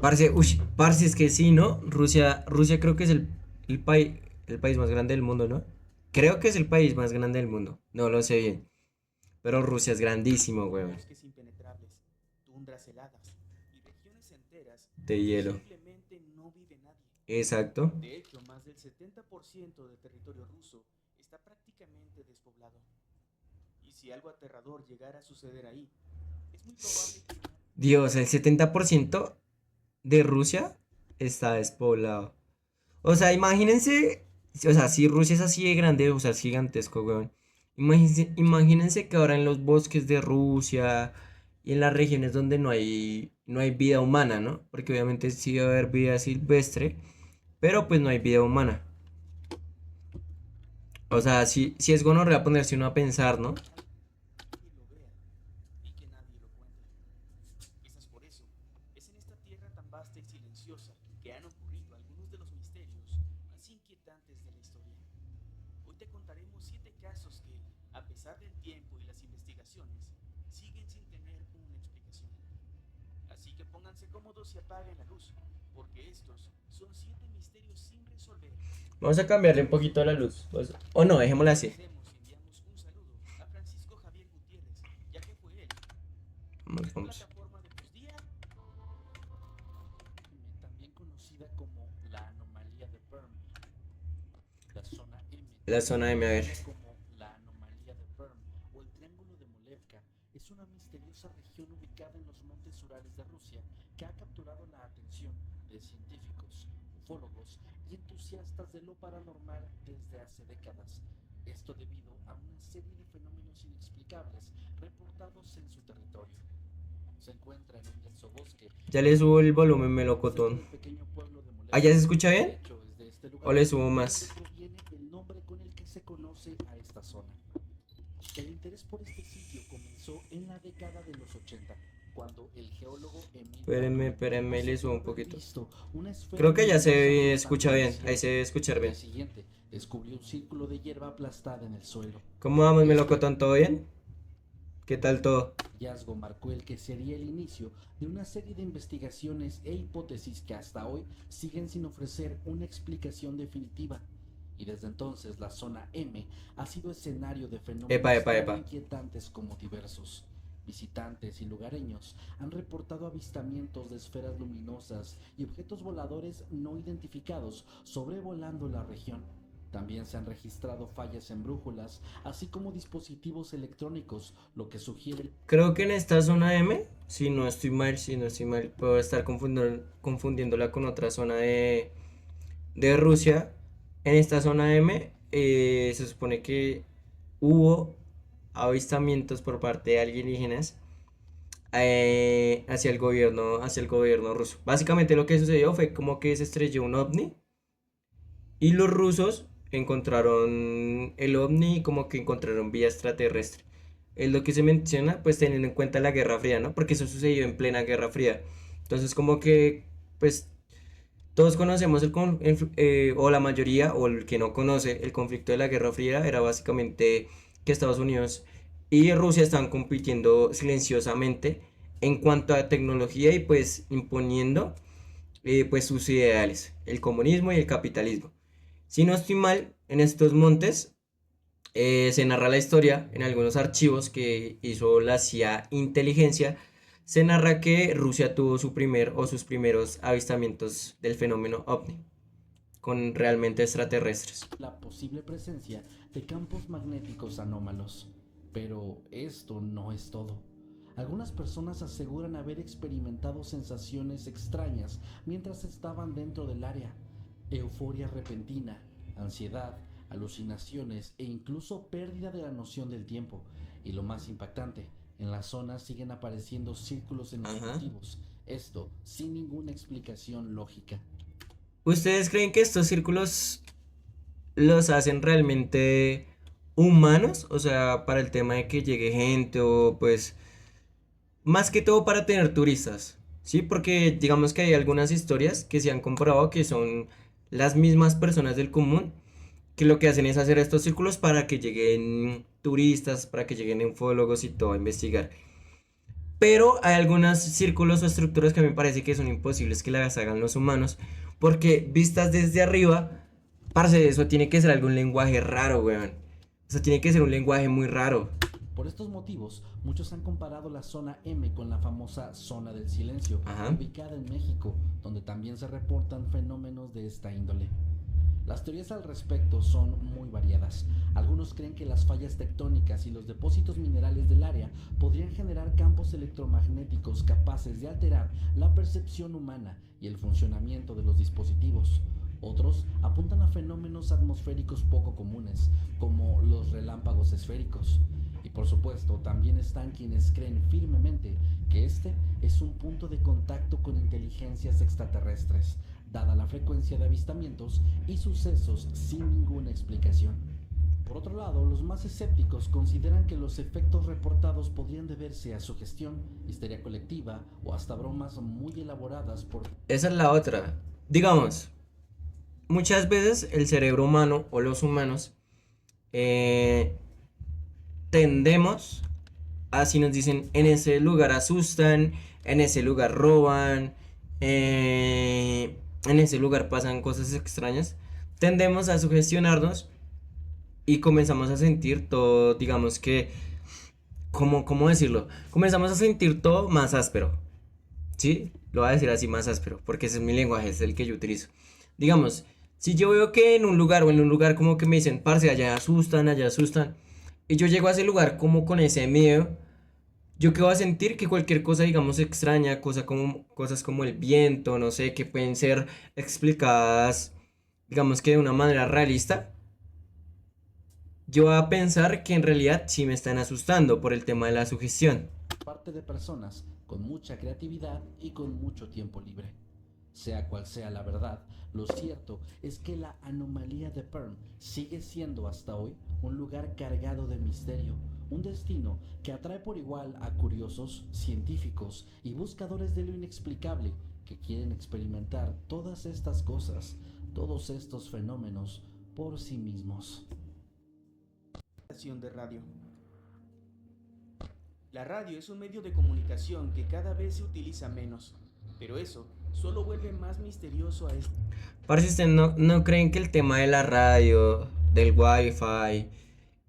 Parce, uy, parce, es que sí, ¿no? Rusia creo que es el país más grande del mundo, ¿no? Creo que es el país más grande del mundo. No lo sé bien. Pero Rusia es grandísimo, weón. Bosques impenetrables, tundras heladas y regiones enteras De donde hielo. simplemente no vive nadie. Exacto. De hecho, más del 70% del territorio ruso está prácticamente despoblado. Y si algo aterrador llegara a suceder ahí, es muy probable que nadie... Dios, el 70% de Rusia está despoblado. O sea, imagínense, o sea, si Rusia es así de grande, o sea, es gigantesco, weón. Imagínense que ahora en los bosques de Rusia y en las regiones donde no hay vida humana, ¿no? Porque obviamente sí va a haber vida silvestre, pero pues no hay vida humana. O sea, sí es gonorrea ponerse uno a pensar, ¿no? lo vea y que nadie lo cuente. Quizás por eso, es en esta tierra tan vasta y silenciosa que han ocurrido algunos de los misterios más inquietantes de la historia. Hoy te contaremos 7 casos que, a pesar del tiempo y las investigaciones, siguen sin tener una explicación. Así que pónganse cómodos y apaguen la luz, porque estos son 7 misterios sin resolver. Vamos a cambiarle un poquito la luz. Pues, o no, dejémosla así. Comencemos y enviamos un saludo a Francisco Javier Gutiérrez, ya que fue él. Vamos, ¿Qué vamos. plataforma de tus días? También conocida como la anomalía de Perm. La zona M, La también zona M, a ver. conocida como la anomalía de Perm o el Triángulo de Molevka, es una misteriosa región ubicada en los montes Urales de Rusia que ha capturado la atención de científicos, ufólogos y entusiastas de lo paranormal desde hace décadas. Esto debido a una serie de fenómenos inexplicables reportados en su territorio. Se encuentra en un denso bosque Ya le subo el situado volumen al centro melocotón. del pequeño pueblo de ¿Ah, ya Molevka. se escucha De bien? hecho, es de este ¿O lugar le subo de donde más? proviene el nombre con el que se conoce a esta zona. El interés por este sitio comenzó en la década de los 80, cuando el geólogo Emil Espérenme, Platon espérenme, le subo poseyó un haber poquito. visto una esfera Creo que ya luminosa se flotando escucha en el bien. Ahí se cielo. debe escuchar Al día bien. siguiente, descubrió un círculo de hierba aplastada en el suelo. ¿Cómo vamos, Este melocotón? ¿Todo bien? ¿Qué tal todo? hallazgo marcó el que sería el inicio de una serie de investigaciones e hipótesis que hasta hoy siguen sin ofrecer una explicación definitiva. Y desde entonces la zona M ha sido escenario de Epa, fenómenos epa, tan epa. inquietantes como diversos. Visitantes y lugareños han reportado avistamientos de esferas luminosas y objetos voladores no identificados sobrevolando la región. También se han registrado fallas en brújulas, así como dispositivos electrónicos, lo que sugiere... Creo que en esta zona M, si no estoy mal, puedo estar confundiéndola con otra zona de Rusia. En esta zona M se supone que hubo avistamientos por parte de alienígenas hacia el gobierno ruso. Básicamente lo que sucedió fue como que se estrelló un ovni y los rusos encontraron el ovni y como que encontraron vía extraterrestre. Es lo que se menciona, pues teniendo en cuenta la Guerra Fría, ¿no? Porque eso sucedió en plena Guerra Fría. Entonces como que, pues todos conocemos o la mayoría, o el que no conoce, el conflicto de la Guerra Fría era básicamente que Estados Unidos y Rusia estaban compitiendo silenciosamente en cuanto a tecnología y pues imponiendo pues sus ideales, el comunismo y el capitalismo. Si no estoy mal, en estos montes se narra la historia en algunos archivos que hizo la CIA Inteligencia. Se narra que Rusia tuvo su primer o sus primeros avistamientos del fenómeno ovni con realmente extraterrestres. la posible presencia de campos magnéticos anómalos. Pero esto no es todo. Algunas personas aseguran haber experimentado sensaciones extrañas mientras estaban dentro del área. Euforia repentina, ansiedad, alucinaciones e incluso pérdida de la noción del tiempo. Y lo más impactante, en la zona siguen apareciendo círculos en los Ajá. cultivos. Esto sin ninguna explicación lógica. ¿Ustedes creen que estos círculos los hacen realmente humanos? O sea, para el tema de que llegue gente o pues más que todo para tener turistas, ¿sí? Porque digamos que hay algunas historias que se han comprobado que son las mismas personas del común que lo que hacen es hacer estos círculos para que lleguen turistas, para que lleguen ufólogos y todo a investigar. Pero hay algunos círculos o estructuras que a mí me parece que son imposibles que las hagan los humanos. Porque vistas desde arriba, parce, eso tiene que ser algún lenguaje raro, weón. O sea, tiene que ser un lenguaje muy raro. Por estos motivos, muchos han comparado la zona M con la famosa zona del silencio, Ajá. ubicada en México, donde también se reportan fenómenos de esta índole. Las teorías al respecto son muy variadas. Algunos creen que las fallas tectónicas y los depósitos minerales del área podrían generar campos electromagnéticos capaces de alterar la percepción humana y el funcionamiento de los dispositivos. Otros apuntan a fenómenos atmosféricos poco comunes, como los relámpagos esféricos. Y por supuesto, también están quienes creen firmemente que este es un punto de contacto con inteligencias extraterrestres, dada la frecuencia de avistamientos y sucesos sin ninguna explicación. Por otro lado, los más escépticos consideran que los efectos reportados podrían deberse a sugestión, histeria colectiva o hasta bromas muy elaboradas por... Esa es la otra. Digamos, muchas veces el cerebro humano o los humanos eh, tendemos a si nos dicen en ese lugar asustan, en ese lugar roban, en ese lugar pasan cosas extrañas, tendemos a sugestionarnos y comenzamos a sentir todo, digamos que, ¿cómo decirlo? Comenzamos a sentir todo más áspero, ¿sí? Lo voy a decir así, más áspero, porque ese es mi lenguaje, es el que yo utilizo. Digamos, si yo veo que en un lugar o en un lugar como que me dicen, parce, allá asustan, y yo llego a ese lugar como con ese miedo, yo que voy a sentir que cualquier cosa, digamos, extraña, cosas como el viento, no sé, que pueden ser explicadas, digamos que de una manera realista, yo voy a pensar que en realidad sí me están asustando por el tema de la sugestión. parte de personas con mucha creatividad y con mucho tiempo libre. Sea cual sea la verdad, lo cierto es que la anomalía de Perm sigue siendo hasta hoy un lugar cargado de misterio, un destino que atrae por igual a curiosos, científicos y buscadores de lo inexplicable que quieren experimentar todas estas cosas, todos estos fenómenos por sí mismos. Estación de radio. La radio es un medio de comunicación que cada vez se utiliza menos, pero eso solo vuelve más misterioso a este. Para si ustedes no creen que el tema de la radio, del wifi,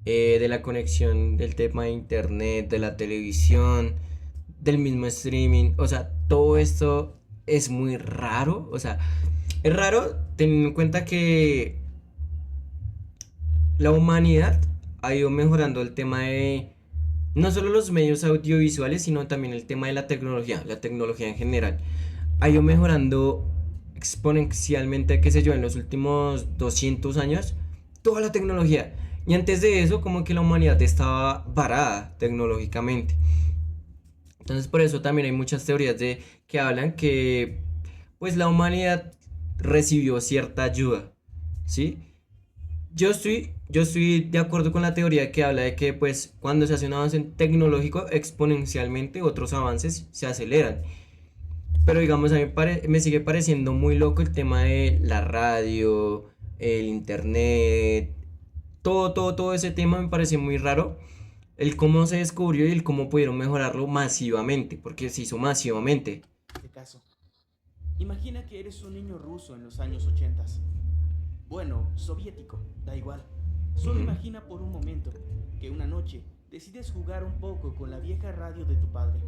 de la conexión, del tema de internet, de la televisión, del mismo streaming, o sea, todo esto es muy raro, o sea, es raro teniendo en cuenta que la humanidad ha ido mejorando el tema de no solo los medios audiovisuales, sino también el tema de la tecnología en general. Ha ido mejorando exponencialmente, qué sé yo, en los últimos 200 años, toda la tecnología. Y antes de eso, como que la humanidad estaba varada tecnológicamente. Entonces, por eso también hay muchas teorías de que hablan que, pues, la humanidad recibió cierta ayuda, ¿sí? Yo estoy de acuerdo con la teoría que habla de que pues cuando se hace un avance tecnológico exponencialmente otros avances se aceleran. Pero digamos a mí me sigue pareciendo muy loco el tema de la radio, el internet, todo ese tema me parece muy raro. El cómo se descubrió y el cómo pudieron mejorarlo masivamente, porque se hizo masivamente. Caso. Imagina que eres un niño ruso en los años 80. Bueno, soviético, da igual. Solo Ujú. imagina por un momento que una noche decides jugar un poco con la vieja radio de tu padre,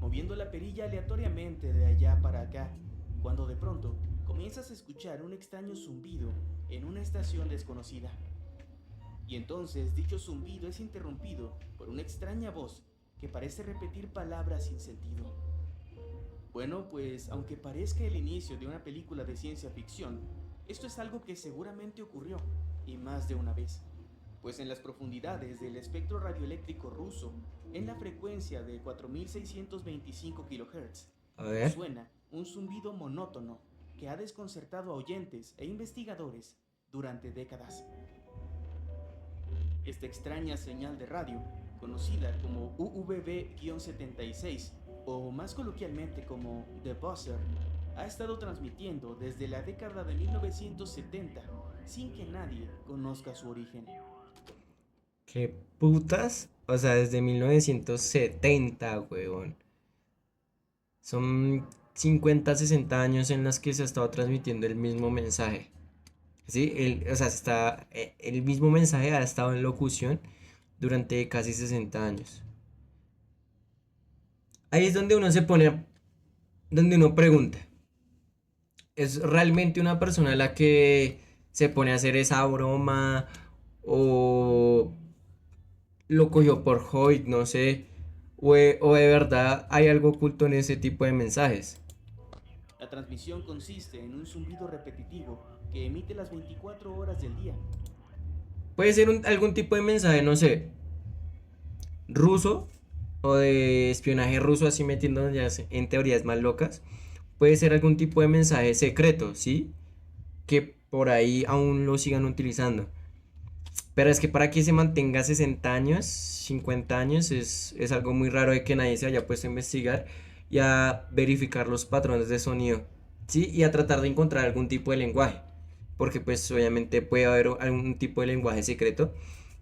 moviendo la perilla aleatoriamente de allá para acá, cuando de pronto comienzas a escuchar un extraño zumbido en una estación desconocida. Y entonces dicho zumbido es interrumpido por una extraña voz que parece repetir palabras sin sentido. Bueno, pues aunque parezca el inicio de una película de ciencia ficción, esto es algo que seguramente ocurrió, y más de una vez. Pues en las profundidades del espectro radioeléctrico ruso, en la frecuencia de 4625 kHz, A ver. suena un zumbido monótono que ha desconcertado a oyentes e investigadores durante décadas. Esta extraña señal de radio, conocida como UVB-76 o más coloquialmente como The Buzzer, ha estado transmitiendo desde la década de 1970 sin que nadie conozca su origen. ¿Qué putas? O sea, desde 1970, huevón. Son 50, 60 años en los que se ha estado transmitiendo el mismo mensaje. ¿Sí? O sea, el mismo mensaje ha estado en locución durante casi 60 años. Ahí es donde uno se pone, donde uno pregunta, ¿es realmente una persona la que se pone a hacer esa broma o lo cogió por hobby, no sé, o de verdad hay algo oculto en ese tipo de mensajes? La transmisión consiste en un zumbido repetitivo que emite las 24 horas del día. Puede ser algún tipo de mensaje, no sé, ruso o de espionaje ruso, así metiéndonos ya en teorías más locas. Puede ser algún tipo de mensaje secreto, ¿sí? Que por ahí aún lo sigan utilizando. Pero es que para que se mantenga 60 años, 50 años, es algo muy raro de que nadie se haya puesto a investigar y a verificar los patrones de sonido, ¿sí? Y a tratar de encontrar algún tipo de lenguaje. Porque pues obviamente puede haber algún tipo de lenguaje secreto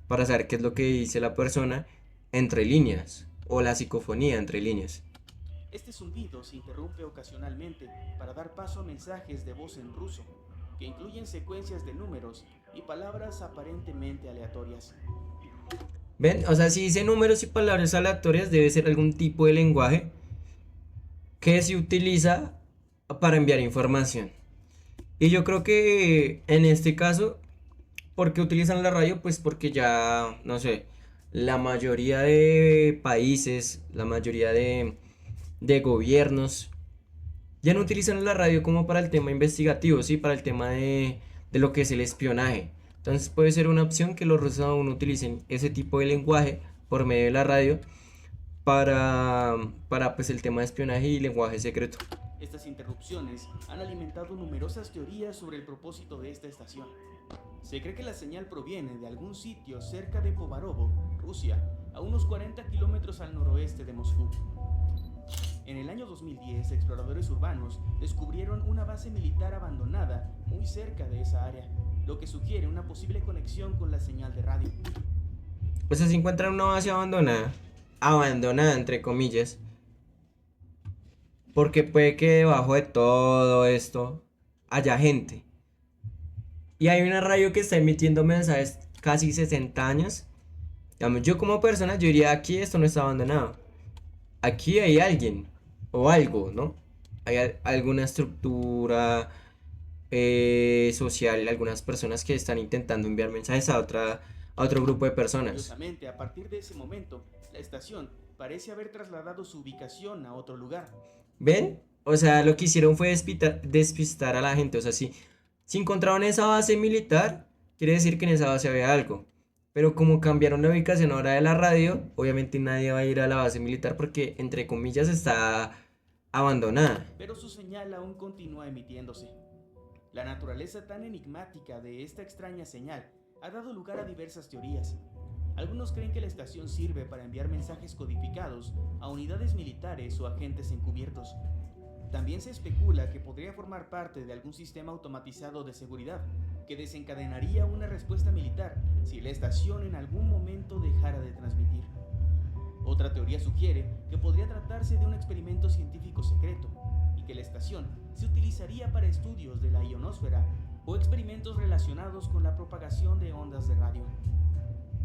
para saber qué es lo que dice la persona entre líneas o la psicofonía entre líneas. Este zumbido se interrumpe ocasionalmente para dar paso a mensajes de voz en ruso, que incluyen secuencias de números y palabras aparentemente aleatorias. ¿Ven? O sea, si dice números y palabras aleatorias, debe ser algún tipo de lenguaje que se utiliza para enviar información. Y yo creo que en este caso, ¿por qué utilizan la radio? Pues porque ya, no sé, la mayoría de países, la mayoría de gobiernos, ya no utilizan la radio como para el tema investigativo, sí, para el tema de lo que es el espionaje. Entonces puede ser una opción que los rusos aún utilicen ese tipo de lenguaje por medio de la radio para pues el tema de espionaje y lenguaje secreto. Estas interrupciones han alimentado numerosas teorías sobre el propósito de esta estación. Se cree que la señal proviene de algún sitio cerca de Povarovo, Rusia, a unos 40 kilómetros al noroeste de Moscú. En el año 2010, exploradores urbanos descubrieron una base militar abandonada muy cerca de esa área, lo que sugiere una posible conexión con la señal de radio. Pues se encuentra una base abandonada entre comillas, porque puede que debajo de todo esto haya gente. Y hay una radio que está emitiendo mensajes casi 60 años. Digamos, yo como persona, yo diría, aquí esto no está abandonado. Aquí hay alguien o algo, ¿no? Hay alguna estructura social, algunas personas que están intentando enviar mensajes a otro grupo de personas. Curiosamente, a partir de ese momento, la estación parece haber trasladado su ubicación a otro lugar. ¿Ven? O sea, lo que hicieron fue despistar a la gente. O sea, si encontraron esa base militar, quiere decir que en esa base había algo. Pero como cambiaron la ubicación ahora de la radio, obviamente nadie va a ir a la base militar porque, entre comillas, está abandonada. Pero su señal aún continúa emitiéndose. La naturaleza tan enigmática de esta extraña señal ha dado lugar a diversas teorías. Algunos creen que la estación sirve para enviar mensajes codificados a unidades militares o agentes encubiertos. También se especula que podría formar parte de algún sistema automatizado de seguridad que desencadenaría una respuesta militar si la estación en algún momento dejara de transmitir. Otra teoría sugiere que podría tratarse de un experimento científico secreto y que la estación se utilizaría para estudios de la ionosfera o experimentos relacionados con la propagación de ondas de radio.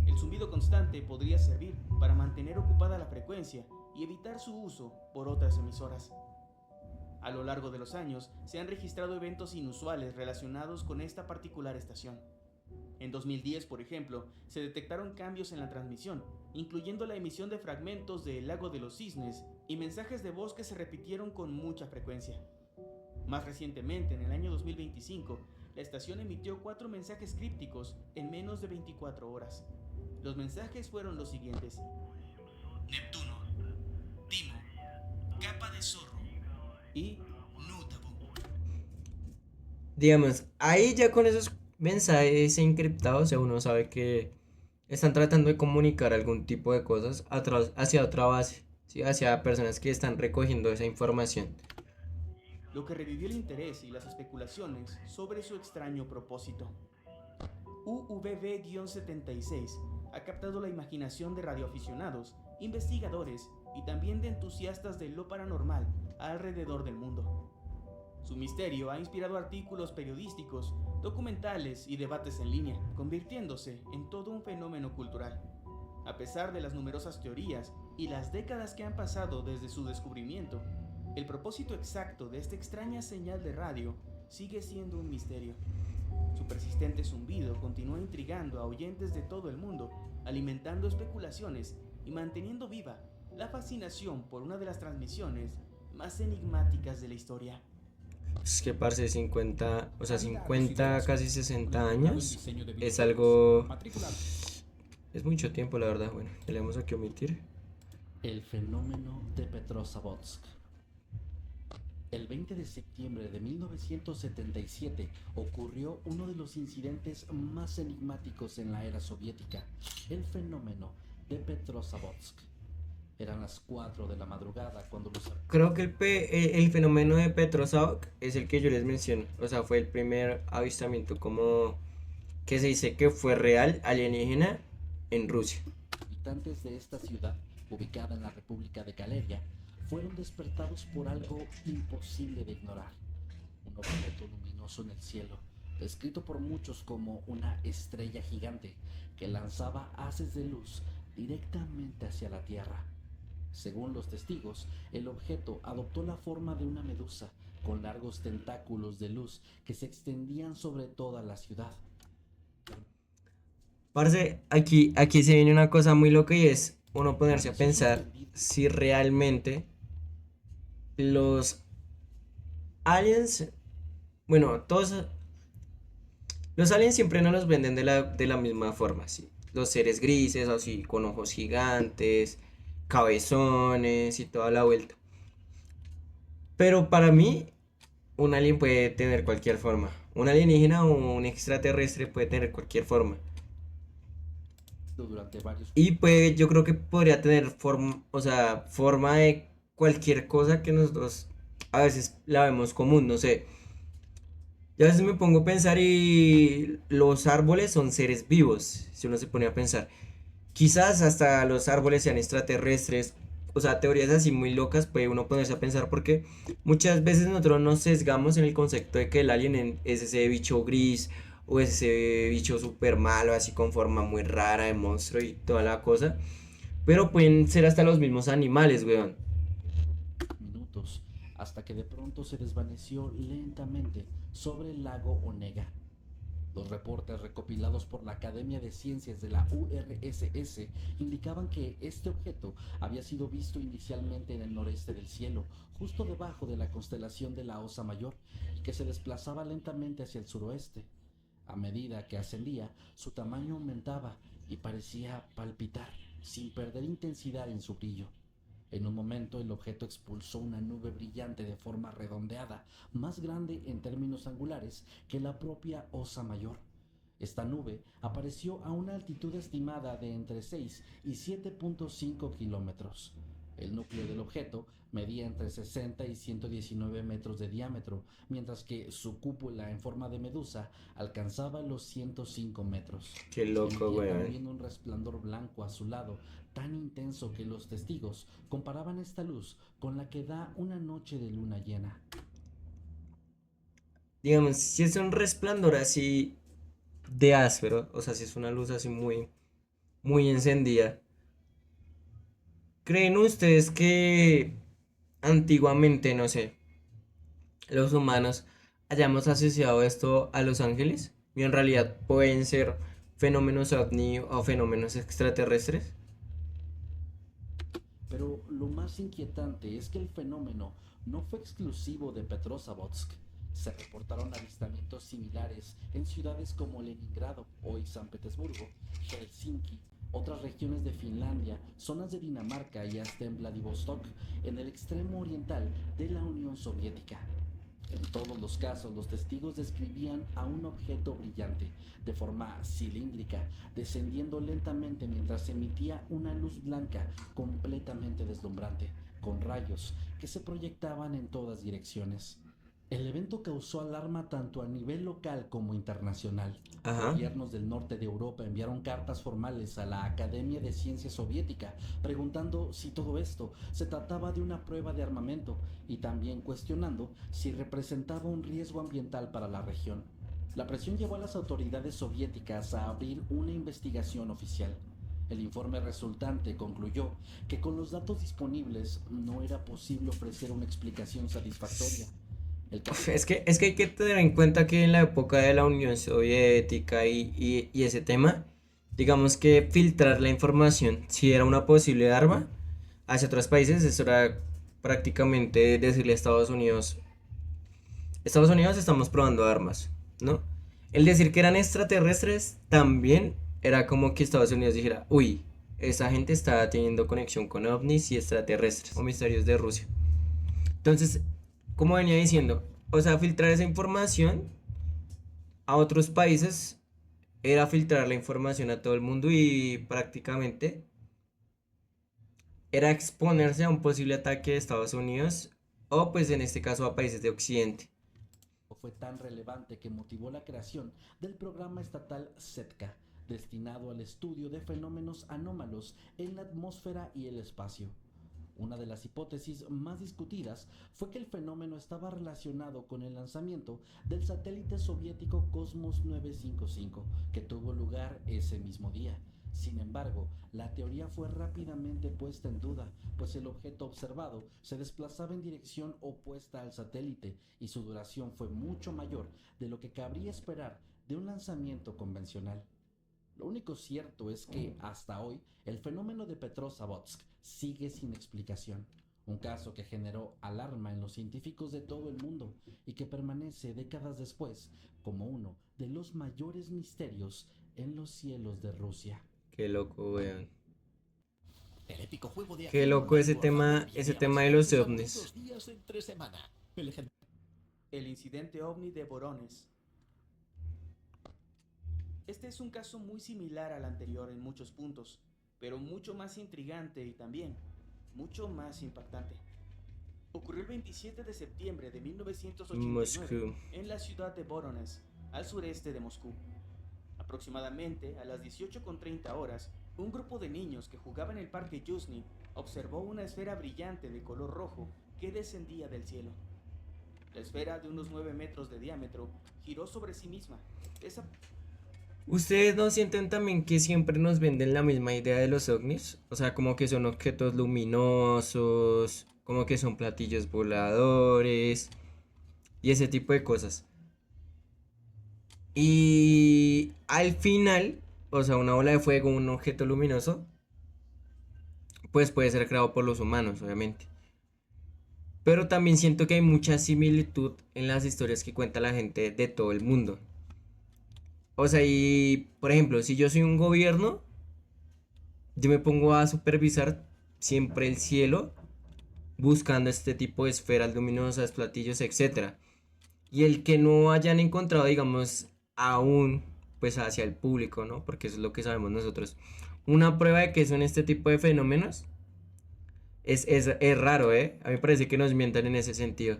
El zumbido constante podría servir para mantener ocupada la frecuencia y evitar su uso por otras emisoras. A lo largo de los años se han registrado eventos inusuales relacionados con esta particular estación. En 2010, por ejemplo, se detectaron cambios en la transmisión, incluyendo la emisión de fragmentos de El Lago de los Cisnes y mensajes de voz que se repitieron con mucha frecuencia. Más recientemente, en el año 2025, la estación emitió 4 mensajes crípticos en menos de 24 horas. Los mensajes fueron los siguientes: Neptuno, Timo, Capa de Zorro y Nutabu. Digamos, ahí ya con esos mensajes encriptados, o sea, uno sabe que están tratando de comunicar algún tipo de cosas hacia otra base, ¿sí? Hacia personas que están recogiendo esa información. Lo que revivió el interés y las especulaciones sobre su extraño propósito. UVB-76 ha captado la imaginación de radioaficionados, investigadores y también de entusiastas de lo paranormal alrededor del mundo. Su misterio ha inspirado artículos periodísticos, documentales y debates en línea, convirtiéndose en todo un fenómeno cultural. A pesar de las numerosas teorías y las décadas que han pasado desde su descubrimiento, el propósito exacto de esta extraña señal de radio sigue siendo un misterio. Su persistente zumbido continúa intrigando a oyentes de todo el mundo, alimentando especulaciones y manteniendo viva la fascinación por una de las transmisiones más enigmáticas de la historia. Es que parce 50, o sea, Anda, 50, consideración. casi 60 Licenciado en años. diseño de Es videojuegos. algo, Matrícula. es mucho tiempo, la verdad. Bueno, ya le vamos aquí a omitir. El fenómeno de Petrozavodsk. El 20 de septiembre de 1977 ocurrió uno de los incidentes más enigmáticos en la era soviética, el fenómeno de Petrozavodsk. Eran las 4 de la madrugada cuando los... Creo que el fenómeno de Petrosauk es el que yo les menciono. O sea, fue el primer avistamiento como que se dice que fue real alienígena en Rusia. Habitantes de esta ciudad, ubicada en la República de Galeria, fueron despertados por algo imposible de ignorar. Un objeto luminoso en el cielo, descrito por muchos como una estrella gigante que lanzaba haces de luz directamente hacia la Tierra. Según los testigos, el objeto adoptó la forma de una medusa con largos tentáculos de luz que se extendían sobre toda la ciudad. Parce, aquí se viene una cosa muy loca y es uno ponerse a pensar si realmente los aliens, bueno, todos los aliens siempre nos los venden de la misma forma, ¿sí? Los seres grises, así, con ojos gigantes, cabezones y toda la vuelta. Pero para mí, un alien puede tener cualquier forma. Un alienígena o un extraterrestre puede tener cualquier forma. Durante varios... Y pues yo creo que podría tener forma, o sea, forma de cualquier cosa que nosotros a veces la vemos común, no sé. Yo a veces me pongo a pensar y los árboles son seres vivos, si uno se pone a pensar. Quizás hasta los árboles sean extraterrestres, o sea, teorías así muy locas, puede uno ponerse a pensar porque muchas veces nosotros nos sesgamos en el concepto de que el alien es ese bicho gris o es ese bicho súper malo, así con forma muy rara de monstruo y toda la cosa. Pero pueden ser hasta los mismos animales, weón. minutos, hasta que de pronto se desvaneció lentamente sobre el lago Onega. Los reportes recopilados por la Academia de Ciencias de la URSS indicaban que este objeto había sido visto inicialmente en el noreste del cielo, justo debajo de la constelación de la Osa Mayor, y que se desplazaba lentamente hacia el suroeste. A medida que ascendía, su tamaño aumentaba y parecía palpitar, sin perder intensidad en su brillo. En un momento el objeto expulsó una nube brillante de forma redondeada, más grande en términos angulares que la propia Osa Mayor. Esta nube apareció a una altitud estimada de entre 6 y 7.5 kilómetros. El núcleo del objeto medía entre 60 y 119 metros de diámetro, mientras que su cúpula en forma de medusa alcanzaba los 105 metros. Qué loco, Emitía weón. también un resplandor blanco azulado tan intenso que los testigos comparaban esta luz con la que da una noche de luna llena. Digamos, si es un resplandor así de áspero, o sea, si es una luz así muy, muy encendida. ¿Creen ustedes que antiguamente, no sé, los humanos hayamos asociado esto a los ángeles? Y en realidad pueden ser fenómenos ovni o fenómenos extraterrestres. Pero lo más inquietante es que el fenómeno no fue exclusivo de Petrozavodsk. Se reportaron avistamientos similares en ciudades como Leningrado, hoy San Petersburgo, Helsinki, otras regiones de Finlandia, zonas de Dinamarca y hasta en Vladivostok, en el extremo oriental de la Unión Soviética. En todos los casos, los testigos describían a un objeto brillante, de forma cilíndrica, descendiendo lentamente mientras emitía una luz blanca completamente deslumbrante, con rayos que se proyectaban en todas direcciones. El evento causó alarma tanto a nivel local como internacional. Ajá. Gobiernos del norte de Europa enviaron cartas formales a la Academia de Ciencia Soviética preguntando si todo esto se trataba de una prueba de armamento y también cuestionando si representaba un riesgo ambiental para la región. La presión llevó a las autoridades soviéticas a abrir una investigación oficial. El informe resultante concluyó que con los datos disponibles no era posible ofrecer una explicación satisfactoria. El Uf, caso es que hay que tener en cuenta que en la época de la Unión Soviética y ese tema, digamos que filtrar la información, si era una posible arma hacia otros países, eso era prácticamente decirle a Estados Unidos estamos probando armas, ¿no? El decir que eran extraterrestres también era como que Estados Unidos dijera, uy, esa gente está teniendo conexión con ovnis y extraterrestres o misterios de Rusia. Entonces, como venía diciendo, o sea, filtrar esa información a otros países era filtrar la información a todo el mundo y prácticamente era exponerse a un posible ataque de Estados Unidos o pues en este caso a países de Occidente. fue tan relevante que motivó la creación del programa estatal SETCA, destinado al estudio de fenómenos anómalos en la atmósfera y el espacio. Una de las hipótesis más discutidas fue que el fenómeno estaba relacionado con el lanzamiento del satélite soviético Cosmos 955, que tuvo lugar ese mismo día. Sin embargo, la teoría fue rápidamente puesta en duda, pues el objeto observado se desplazaba en dirección opuesta al satélite y su duración fue mucho mayor de lo que cabría esperar de un lanzamiento convencional. Lo único cierto es que, hasta hoy, el fenómeno de Petrozavodsk sigue sin explicación. Un caso que generó alarma en los científicos de todo el mundo y que permanece décadas después como uno de los mayores misterios en los cielos de Rusia. Qué loco, weón. El épico juego de Qué acción loco online Warhammer ese viene a tema de pasar los sus ovnis. aburridos días entre semana. El incidente ovni de Borones. Este es un caso muy similar al anterior en muchos puntos, pero mucho más intrigante y también mucho más impactante. Ocurrió el 27 de septiembre de 1989 Moscú. en la ciudad de Voronezh, al sureste de Moscú. Aproximadamente a las 18:30 horas, un grupo de niños que jugaban en el parque Yuzhny observó una esfera brillante de color rojo que descendía del cielo. La esfera, de unos 9 metros de diámetro, giró sobre sí misma. ¿Ustedes no sienten también que siempre nos venden la misma idea de los ovnis? O sea, como que son objetos luminosos, como que son platillos voladores y ese tipo de cosas. Y al final, o sea, una bola de fuego, un objeto luminoso, pues puede ser creado por los humanos, obviamente. Pero también siento que hay mucha similitud en las historias que cuenta la gente de todo el mundo. O sea, y por ejemplo, si yo soy un gobierno, yo me pongo a supervisar siempre el cielo, buscando este tipo de esferas luminosas, platillos, etcétera. Y el que no hayan encontrado, digamos, aún, pues hacia el público, ¿no? Porque eso es lo que sabemos nosotros. Una prueba de que son este tipo de fenómenos es raro, ¿eh? A mí me parece que nos mientan en ese sentido.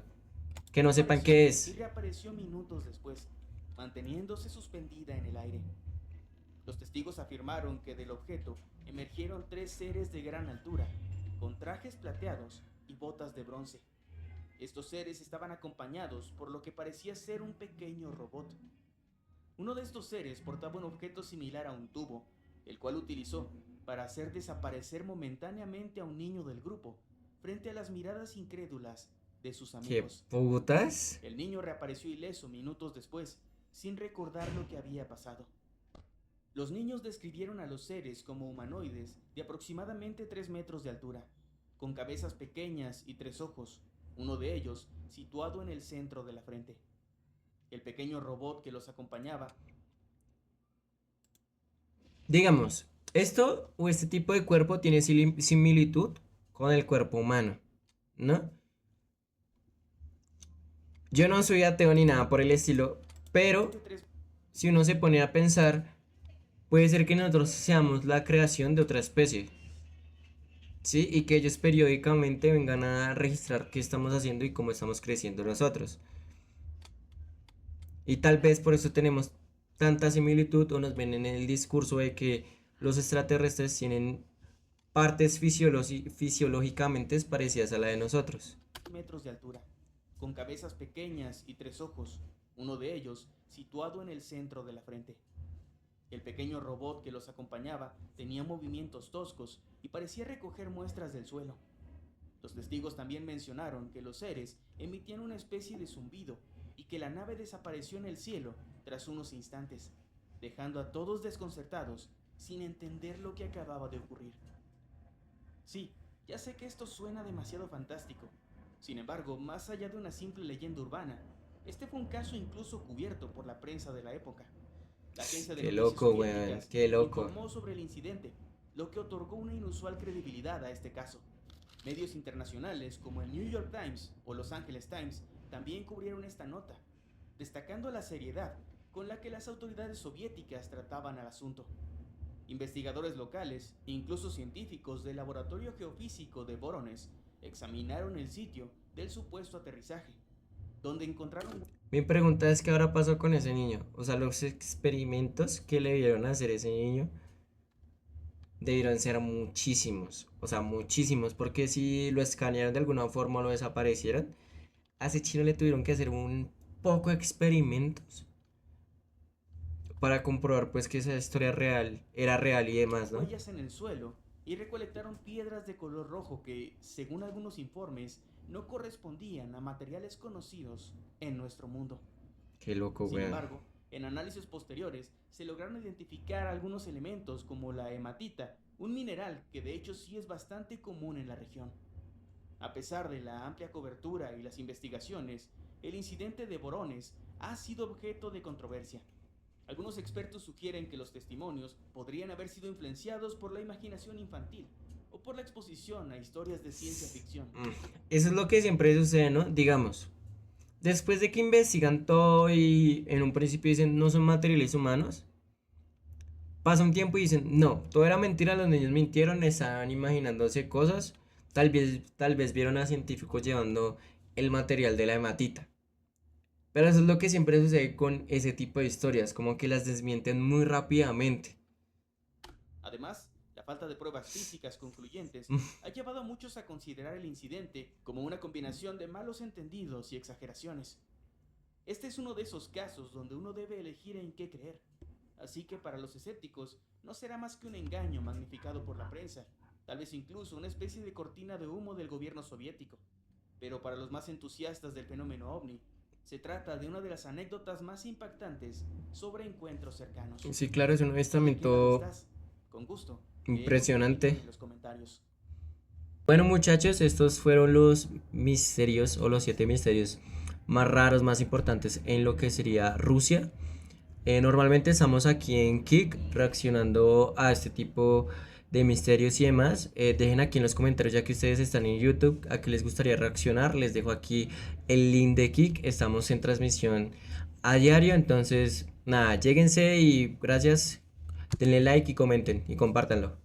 Que no sepan qué Y es. reapareció minutos después, manteniéndose suspendida en el aire. Los testigos afirmaron que del objeto emergieron 3 seres de gran altura, con trajes plateados y botas de bronce. Estos seres estaban acompañados por lo que parecía ser un pequeño robot. Uno de estos seres portaba un objeto similar a un tubo, el cual utilizó para hacer desaparecer momentáneamente a un niño del grupo, frente a las miradas incrédulas de sus ¿Qué amigos. putas? El niño reapareció ileso minutos después, sin recordar lo que había pasado. Los niños describieron a los seres como humanoides de aproximadamente 3 metros de altura, con cabezas pequeñas y 3 ojos, uno de ellos situado en el centro de la frente. El pequeño robot que los acompañaba. Digamos, esto o este tipo de cuerpo tiene similitud con el cuerpo humano, ¿no? Yo no soy ateo ni nada por el estilo, pero si uno se pone a pensar, puede ser que nosotros seamos la creación de otra especie, ¿sí? Y que ellos periódicamente vengan a registrar qué estamos haciendo y cómo estamos creciendo nosotros. Y tal vez por eso tenemos tanta similitud o nos ven en el discurso de que los extraterrestres tienen partes fisiológicamente parecidas a la de nosotros. Metros de altura, con cabezas pequeñas y 3 ojos, uno de ellos situado en el centro de la frente. El pequeño robot que los acompañaba tenía movimientos toscos y parecía recoger muestras del suelo. Los testigos también mencionaron que los seres emitían una especie de zumbido y que la nave desapareció en el cielo tras unos instantes, dejando a todos desconcertados sin entender lo que acababa de ocurrir. Sí, ya sé que esto suena demasiado fantástico. Sin embargo, más allá de una simple leyenda urbana, este fue un caso incluso cubierto por la prensa de la época. La agencia de Qué noticias loco, weón, soviéticas qué loco. informó sobre el incidente, lo que otorgó una inusual credibilidad a este caso. Medios internacionales como el New York Times o Los Angeles Times también cubrieron esta nota, destacando la seriedad con la que las autoridades soviéticas trataban al asunto. Investigadores locales e incluso científicos del Laboratorio Geofísico de Voronezh examinaron el sitio del supuesto aterrizaje, donde encontraron... Mi pregunta es qué ahora pasó con ese niño. O sea, los experimentos que le dieron a hacer ese niño debieron ser muchísimos. O sea, muchísimos. Porque si lo escanearon de alguna forma o lo desaparecieron, a ese chino le tuvieron que hacer un poco de experimentos para comprobar pues que esa historia real era real y demás, ¿no? huellas en el suelo y recolectaron piedras de color rojo que, según algunos informes, no correspondían a materiales conocidos en nuestro mundo. Qué loco, Sin weón. embargo, en análisis posteriores se lograron identificar algunos elementos como la hematita, un mineral que de hecho sí es bastante común en la región. A pesar de la amplia cobertura y las investigaciones, el incidente de Voronezh ha sido objeto de controversia. Algunos expertos sugieren que los testimonios podrían haber sido influenciados por la imaginación infantil o por la exposición a historias de ciencia ficción. Eso es lo que siempre sucede, ¿no? Digamos, después de que investigan todo y en un principio dicen no son materiales humanos, pasa un tiempo y dicen no, todo era mentira, los niños mintieron, estaban imaginándose cosas, tal vez vieron a científicos llevando el material de la hematita. Pero eso es lo que siempre sucede con ese tipo de historias, como que las desmienten muy rápidamente. Además, la falta de pruebas físicas concluyentes Mm. ha llevado a muchos a considerar el incidente como una combinación de malos entendidos y exageraciones. Este es uno de esos casos donde uno debe elegir en qué creer. Así que para los escépticos no será más que un engaño magnificado por la prensa, tal vez incluso una especie de cortina de humo del gobierno soviético. Pero para los más entusiastas del fenómeno ovni, se trata de una de las anécdotas más impactantes sobre encuentros cercanos. Sí, claro, es un ¿Qué avistamiento tal estás? Con gusto. impresionante. En los comentarios. Bueno, muchachos, estos fueron los misterios o los 7 misterios más raros, más importantes en lo que sería Rusia. Normalmente estamos aquí en Kik reaccionando a este tipo de misterios y demás. Dejen aquí en los comentarios, ya que ustedes están en YouTube, a qué les gustaría reaccionar. Les dejo aquí el link de Kik. Estamos en transmisión a diario, entonces nada, lléguense y gracias. Denle like y comenten y compártanlo.